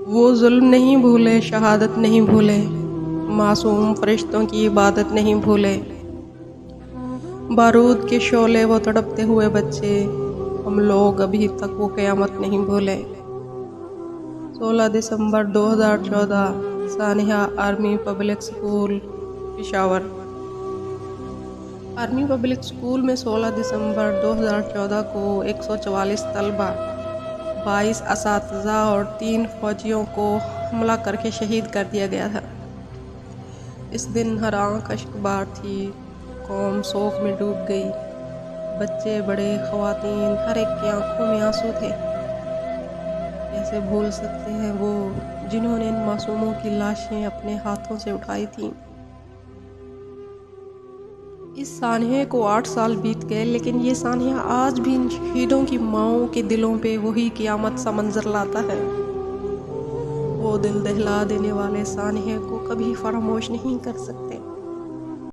وہ ظلم نہیں بھولے، شہادت نہیں بھولے، معصوم فرشتوں کی عبادت نہیں بھولے، بارود کے شعلے وہ تڑپتے ہوئے بچے، ہم لوگ ابھی تک وہ قیامت نہیں بھولے۔ 16 دسمبر 2014 سانحہ army public school Peshawar. Army public school میں 16 دسمبر 2014 کو 144 طلبہ، 22 اساتذہ اور 3 فوجیوں کو حملہ کر کے شہید کر دیا گیا تھا۔ اس دن ہر آنکھ اشک بار تھی، قوم سوگ میں ڈوب گئی، بچے بڑے خواتین ہر ایک کی آنکھوں میں آنسو تھے۔ کیسے بھول سکتے ہیں وہ جنہوں نے ان معصوموں کی لاشیں اپنے ہاتھوں سے اٹھائی تھیں۔ اس سانحے کو 8 سال بیت گئے، لیکن یہ سانحہ آج بھی ان شہیدوں کی ماؤں کے دلوں پہ وہی قیامت سا منظر لاتا ہے۔ وہ دل دہلا دینے والے سانحے کو کبھی فراموش نہیں کر سکتے۔